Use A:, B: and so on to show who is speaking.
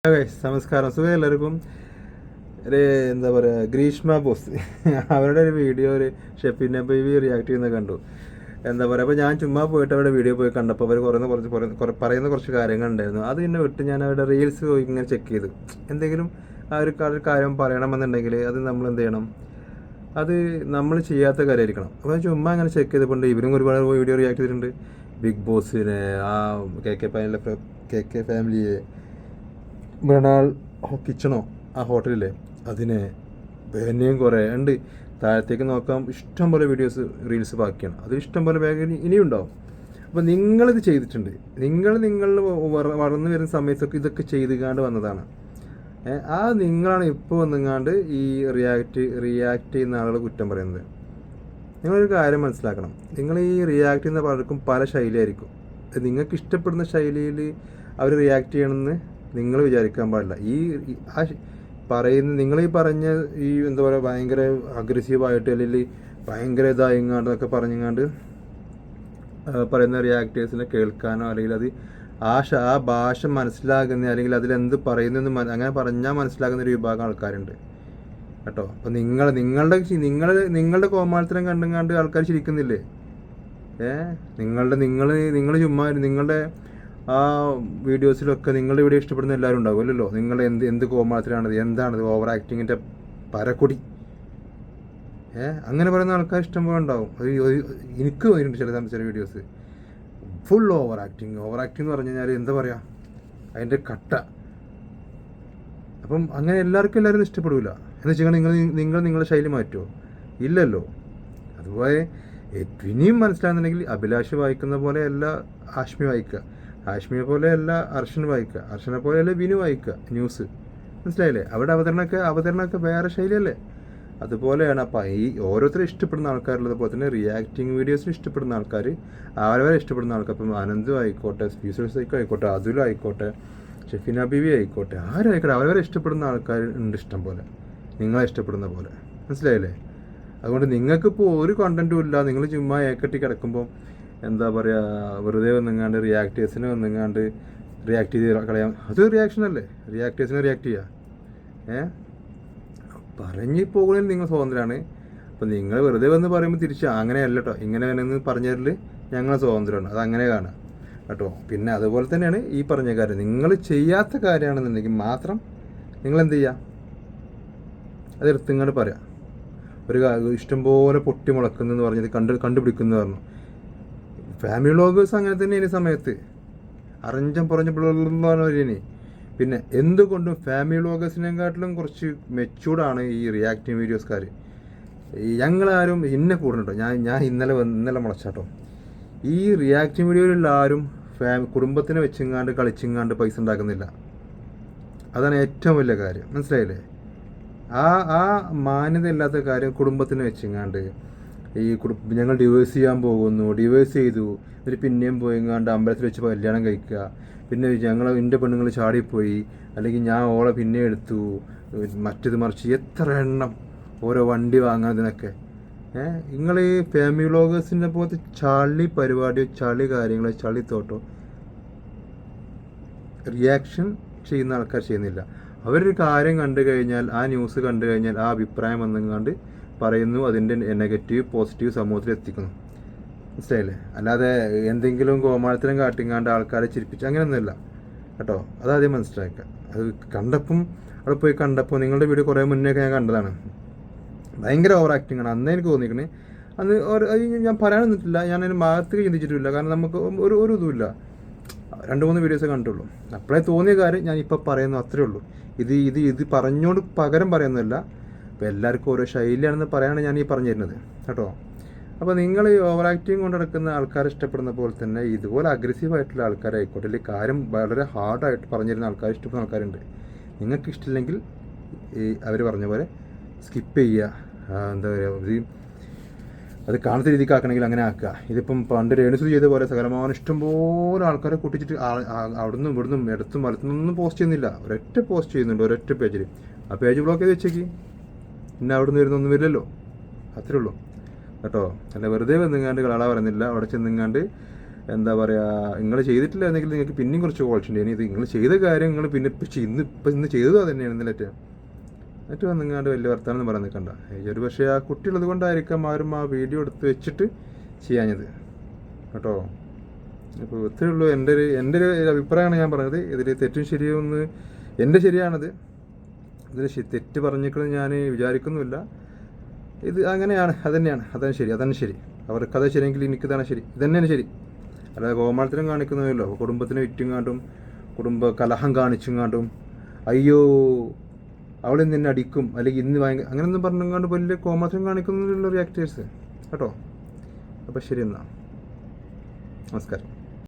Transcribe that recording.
A: നമസ്കാരം. സുഖം എല്ലാവർക്കും. ഒരു എന്താ പറയുക, ഗ്രീഷ്മ ബോസ് അവരുടെ ഒരു വീഡിയോ ഒരു ഷെഫീന ബേബി റിയാക്ട് ചെയ്യുന്നത് കണ്ടു. എന്താ പറയുക, അപ്പോൾ ഞാൻ ചുമ്മാ പോയിട്ട് അവരുടെ വീഡിയോ പോയി കണ്ടപ്പോൾ അവർ പറയുന്ന കുറച്ച് കാര്യങ്ങളുണ്ടായിരുന്നു. അത് എന്നെ വിട്ട് ഞാൻ അവരുടെ റീൽസ് പോയി ഇങ്ങനെ ചെക്ക് ചെയ്തു. എന്തെങ്കിലും ആ ഒരു കാര്യം പറയണമെന്നുണ്ടെങ്കിൽ അത് നമ്മൾ എന്ത് ചെയ്യണം, അത് നമ്മൾ ചെയ്യാത്ത കാര്യമായിരിക്കണം. അപ്പോൾ ചുമ്മാ അങ്ങനെ ചെക്ക് ചെയ്തപ്പോൾ ഇവരും ഒരുപാട് വീഡിയോ റിയാക്ട് ചെയ്തിട്ടുണ്ട്. ബിഗ് ബോസിനെ, ആ കെ കെ ഫാമിലിയെ, മൃണാൾ കിച്ചണോ ആ ഹോട്ടലിലെ അതിനെ, പിന്നെയും കുറേ ഉണ്ട്. താഴത്തേക്ക് നോക്കാം, ഇഷ്ടം പോലെ വീഡിയോസ് റീൽസ് ബാക്കിയാണ്. അത് ഇഷ്ടം പോലെ ബാഗ് ഇനിയും ഉണ്ടാവും. അപ്പോൾ നിങ്ങളിത് ചെയ്തിട്ടുണ്ട്. നിങ്ങൾ വളർന്നു വരുന്ന സമയത്തൊക്കെ ഇതൊക്കെ ചെയ്തുകാണ്ട് വന്നതാണ്. ആ നിങ്ങളാണ് ഇപ്പോൾ വന്നുങ്ങാണ്ട് ഈ റിയാക്ട് ചെയ്യുന്ന ആളുകൾ കുറ്റം പറയുന്നത്. നിങ്ങളൊരു കാര്യം മനസ്സിലാക്കണം. നിങ്ങൾ ഈ റിയാക്ട് ചെയ്യുന്ന പലർക്കും പല ശൈലിയായിരിക്കും. നിങ്ങൾക്ക് ഇഷ്ടപ്പെടുന്ന ശൈലിയിൽ അവർ റിയാക്ട് ചെയ്യണമെന്ന് നിങ്ങൾ വിചാരിക്കാൻ പാടില്ല. ആ പറയുന്ന നിങ്ങൾ പറഞ്ഞ എന്താ പറയുക, ഭയങ്കര അഗ്രസീവായിട്ട് അല്ലെങ്കിൽ ഭയങ്കര ഇതായിങ്ങാണ്ടൊക്കെ പറഞ്ഞങ്ങാണ്ട് പറയുന്ന റിയാക്ടേഴ്സിനെ കേൾക്കാനോ അല്ലെങ്കിൽ അത് ആ ഭാഷ മനസ്സിലാകുന്ന അല്ലെങ്കിൽ അതിലെന്ത് പറയുന്നതെന്ന് അങ്ങനെ പറഞ്ഞാൽ മനസ്സിലാകുന്ന ഒരു വിഭാഗം ആൾക്കാരുണ്ട് കേട്ടോ. അപ്പോൾ നിങ്ങളുടെ കോമാളിത്തരം കണ്ടുങ്ങാണ്ട് ആൾക്കാർ ചിരിക്കുന്നില്ലേ? നിങ്ങൾ ചുമ്മാ നിങ്ങളുടെ ആ വീഡിയോസിലൊക്കെ നിങ്ങളുടെ വീഡിയോ ഇഷ്ടപ്പെടുന്ന എല്ലാവരും ഉണ്ടാവും അല്ലല്ലോ. നിങ്ങൾ എന്ത് കോമാളിത്തരാണത്, എന്താണത്, ഓവർ ആക്ടിങ്ങിൻ്റെ പരക്കൊടി അങ്ങനെ പറയുന്ന ആൾക്കാർ ഇഷ്ടം പോലെ ഉണ്ടാവും. അത് എനിക്ക് തോന്നിയിട്ടുണ്ട് ചില വീഡിയോസ് ഫുൾ ഓവർ ആക്ടിങ് എന്ന് പറഞ്ഞു കഴിഞ്ഞാൽ എന്താ പറയുക, അതിൻ്റെ കട്ട. അപ്പം അങ്ങനെ എല്ലാവരും ഇഷ്ടപ്പെടില്ല. എന്ന് വെച്ചാൽ നിങ്ങളുടെ ശൈലി മാറ്റുമോ? ഇല്ലല്ലോ. അതുപോലെ ഇനിയും മനസ്സിലാകുന്നുണ്ടെങ്കിൽ അഭിലാഷ് വായിക്കുന്ന പോലെ അല്ല ആഷ്മി വായിക്കുക, ആഷ്മിയെ പോലെ അല്ല അർഷൻ വായിക്കുക, അർഷനെ പോലെ അല്ല വിനു വായിക്കുക ന്യൂസ്. മനസ്സിലായില്ലേ? അവിടെ അവതരണമൊക്കെ വേറെ ശൈലിയല്ലേ? അതുപോലെയാണ്. അപ്പം ഈ ഓരോരുത്തരും ഇഷ്ടപ്പെടുന്ന ആൾക്കാരുള്ളത് പോലെ തന്നെ റിയാക്ടിങ് വീഡിയോസിന് ഇഷ്ടപ്പെടുന്ന ആൾക്കാർ, അവരവരെ ഇഷ്ടപ്പെടുന്ന ആൾക്കാർ, ഇപ്പം അനന്ത് ആയിക്കോട്ടെ, സ്പീസേഴ്സ് ആയിക്കോട്ടെ, അതുൽ ആയിക്കോട്ടെ, ഷെഫീന ബീവി ആയിക്കോട്ടെ, ആരും ആയിക്കോട്ടെ, അവരവരെ ഇഷ്ടപ്പെടുന്ന ആൾക്കാർ ഉണ്ട് ഇഷ്ടം പോലെ, നിങ്ങളെ ഇഷ്ടപ്പെടുന്ന പോലെ. മനസ്സിലായില്ലേ? അതുകൊണ്ട് നിങ്ങൾക്കിപ്പോൾ ഒരു കണ്ടൻറ്റും ഇല്ല, നിങ്ങൾ ചുമ്മാ ഏക്കട്ടി കിടക്കുമ്പോൾ എന്താ പറയുക, വെറുതെ വന്നുങ്ങാണ്ട് റിയാക്ടേഴ്സിനെ വന്നുങ്ങാണ്ട് റിയാക്ട് ചെയ്ത് കളയാം. അത് റിയാക്ഷനല്ലേ? റിയാക്ടേഴ്സിനെ റിയാക്ട് ചെയ്യുക. പറഞ്ഞു പോകുന്നതിൽ നിങ്ങൾ സ്വാതന്ത്ര്യമാണ്. അപ്പോൾ നിങ്ങൾ വെറുതെ വന്ന് പറയുമ്പോൾ തിരിച്ച് അങ്ങനെയല്ല കേട്ടോ, ഇങ്ങനെ വേണമെന്ന് പറഞ്ഞതിൽ ഞങ്ങൾ സ്വാതന്ത്ര്യമാണ്. അത് അങ്ങനെ കാണുക കേട്ടോ. പിന്നെ അതുപോലെ തന്നെയാണ് ഈ പറഞ്ഞ കാര്യം. നിങ്ങൾ ചെയ്യാത്ത കാര്യമാണെന്നുണ്ടെങ്കിൽ മാത്രം നിങ്ങൾ എന്ത് ചെയ്യുക, അതെടുത്തിങ്ങോട്ട് പറയാം. ഒരു ഇഷ്ടംപോലെ പൊട്ടി മുളക്കുന്നെന്ന് പറഞ്ഞത് കണ്ടുപിടിക്കുന്നു പറഞ്ഞു. ഫാമിലി വ്ളോഗേഴ്സ് അങ്ങനെ തന്നെ ഈ സമയത്ത് അറിഞ്ഞം പറഞ്ഞ. പിന്നെ എന്തുകൊണ്ടും ഫാമിലി വ്ളോഗേഴ്സിനെക്കാട്ടിലും കുറച്ച് മെച്ചൂർഡാണ് ഈ റിയാക്ടിങ് വീഡിയോസ്കാർ. ഞങ്ങളാരും ഇന്നെ കൂടുന്നുണ്ടോ, ഞാൻ ഇന്നലെ മുളച്ചാട്ടോ. ഈ റിയാക്ടിങ് വീഡിയോയിലുള്ള ആരും കുടുംബത്തിനെ വെച്ചിങ്ങാണ്ട് കളിച്ചിങ്ങാണ്ട് പൈസ ഉണ്ടാക്കുന്നില്ല. അതാണ് ഏറ്റവും വലിയ കാര്യം. മനസ്സിലായില്ലേ? ആ മാന്യത ഇല്ലാത്ത കാര്യം കുടുംബത്തിനെ വെച്ചിങ്ങാണ്ട് ഞങ്ങൾ ഡിവോഴ്സ് ചെയ്യാൻ പോകുന്നു, ഡിവോഴ്സ് ചെയ്തു, എന്നിട്ട് പിന്നെയും പോയിങ്ങാണ്ട് അമ്പലത്തിൽ വെച്ച് കല്യാണം കഴിക്കുക, പിന്നെ എൻ്റെ പെണ്ണുങ്ങൾ ചാടിപ്പോയി, അല്ലെങ്കിൽ ഞാൻ ഓളെ പിന്നെ എടുത്തു, മറ്റത് മറിച്ച് എത്ര എണ്ണം ഓരോ വണ്ടി വാങ്ങുന്നതിനൊക്കെ. നിങ്ങൾ ഈ ഫാമിലി വ്ളോഗേഴ്സിൻ്റെ പോലത്തെ ചളി പരിപാടിയോ ചളി കാര്യങ്ങളോ ചളി തോട്ടോ റിയാക്ഷൻ ചെയ്യുന്ന ആൾക്കാർ ചെയ്യുന്നില്ല. അവരൊരു കാര്യം കണ്ടു കഴിഞ്ഞാൽ, ആ ന്യൂസ് കണ്ടു കഴിഞ്ഞാൽ ആ അഭിപ്രായം വന്നുകൊണ്ട് പറയുന്നു, അതിൻ്റെ നെഗറ്റീവ് പോസിറ്റീവ് സമൂഹത്തിൽ എത്തിക്കുന്നു. മനസ്സിലായില്ലേ? അല്ലാതെ എന്തെങ്കിലും കോമാളിത്തരം കാട്ടിങ്ങാണ്ട് ആൾക്കാരെ ചിരിപ്പിച്ച് അങ്ങനെയൊന്നുമില്ല കേട്ടോ. അതാദ്യം മനസ്സിലാക്കുക. അത് അവിടെ പോയി കണ്ടപ്പോൾ നിങ്ങളുടെ വീഡിയോ കുറേ മുന്നേയൊക്കെ ഞാൻ കണ്ടതാണ്. ഭയങ്കര ഓവർ ആക്ടിങ് ആണ്. അന്നേ എനിക്ക് തോന്നിക്കണേ. അന്ന് ഞാൻ പറയാൻ നിന്നിട്ടില്ല, ഞാൻ അതിന് ഭാഗത്തേക്ക് ചിന്തിച്ചിട്ടില്ല. കാരണം നമുക്ക് ഒരു ഇതുമില്ല, 2-3 വീഡിയോസേ കണ്ടുള്ളൂ. അപ്പോഴേ തോന്നിയ കാര്യം ഞാൻ ഇപ്പോൾ പറയുന്നു, അത്രേ ഉള്ളൂ. ഇത് പറഞ്ഞോണ്ട് പകരം പറയുന്നില്ല. അപ്പോൾ എല്ലാവർക്കും ഓരോ ശൈലിയാണെന്ന് പറയാനാണ് ഞാൻ ഈ പറഞ്ഞു തരുന്നത് കേട്ടോ. അപ്പോൾ നിങ്ങൾ ഈ ഓവർ ആക്ടിങ് കൊണ്ട് നടക്കുന്ന ആൾക്കാരെ ഇഷ്ടപ്പെടുന്ന പോലെ തന്നെ ഇതുപോലെ അഗ്രസീവായിട്ടുള്ള ആൾക്കാരായിക്കോട്ടെ, അല്ലെങ്കിൽ കാര്യം വളരെ ഹാർഡായിട്ട് പറഞ്ഞു തരുന്ന ആൾക്കാർ ഇഷ്ടപ്പെടുന്ന ആൾക്കാരുണ്ട്. നിങ്ങൾക്ക് ഇഷ്ടമില്ലെങ്കിൽ അവർ പറഞ്ഞ പോലെ സ്കിപ്പ് ചെയ്യുക. എന്താ പറയുക, അത് കാണുന്ന രീതിക്ക് ആക്കണമെങ്കിൽ അങ്ങനെ ആക്കുക. ഇതിപ്പം പണ്ട് രേണുസുതി ചെയ്ത പോലെ സകലമാനം ഇഷ്ടംപോലെ ആൾക്കാരെ കൂട്ടിച്ചിട്ട് അവിടുന്ന് ഇവിടുന്നും ഇടത്തും വലത്തുനിന്നൊന്നും പോസ്റ്റ് ചെയ്യുന്നില്ല. ഒരൊറ്റ പോസ്റ്റ് ചെയ്യുന്നുണ്ട്, ഒരൊറ്റ പേജിൽ. ആ പേജ് ബ്ലോക്ക് ചെയ്ത് വെച്ചേക്ക്. പിന്നെ അവിടുന്ന് വരുന്നൊന്നും വരില്ലല്ലോ. അത്രേ ഉള്ളൂ കേട്ടോ. അല്ല വെറുതെ വന്നിങ്ങാണ്ട് കളാ പറയുന്നില്ല. അവിടെ ചെന്നിങ്ങാണ്ട് എന്താ പറയുക, നിങ്ങൾ ചെയ്തിട്ടില്ലായിരുന്നെങ്കിൽ നിങ്ങൾക്ക് പിന്നെയും കുറച്ച് ക്വാളിറ്റി ഉണ്ട്. ഇനി ഇത് നിങ്ങൾ ചെയ്ത കാര്യം നിങ്ങൾ പിന്നെ ഇന്ന് ചെയ്തത് അത് തന്നെയാണ് ഇന്നലെ എന്നിട്ട് വന്നിങ്ങാണ്ട് വലിയ വർത്താനം പറയാൻ നിൽക്കണ്ട. ഒരു പക്ഷേ ആ കുട്ടിയുള്ളത് കൊണ്ടായിരിക്കാം ആരും ആ വീഡിയോ എടുത്ത് വെച്ചിട്ട് ചെയ്യാഞ്ഞത് കേട്ടോ. അപ്പോൾ ഇത്രയേ ഉള്ളൂ. എൻ്റെ ഒരു അഭിപ്രായമാണ് ഞാൻ പറഞ്ഞത്. ഇതിൽ തെറ്റും ശരിയൊന്ന് എൻ്റെ ശരിയാണത്. ഇതിൽ തെറ്റ് പറഞ്ഞിരിക്കുന്നത് ഞാൻ വിചാരിക്കുന്നുമില്ല. ഇത് അങ്ങനെയാണ്, അതാണ് ശരി. അവർക്കത് ശരിയെങ്കിൽ എനിക്കിതാണ് ശരി, ഇതന്നെയാണ് ശരി. അല്ലാതെ കോമാളിത്തരം കാണിക്കുന്നതല്ലോ, കുടുംബത്തിനെ വിറ്റുങ്ങാണ്ടും കുടുംബ കലഹം കാണിച്ചുങ്ങാണ്ടും അയ്യോ അവളിന്ന് എന്നെ അടിക്കും അല്ലെങ്കിൽ ഇന്ന് അങ്ങനെയൊന്നും പറഞ്ഞുകൊണ്ട് വലിയ കോമാളിത്തരം കാണിക്കുന്നതിലുള്ള റിയാക്ടേഴ്സ് കേട്ടോ. അപ്പോൾ ശരി, എന്നാൽ നമസ്കാരം.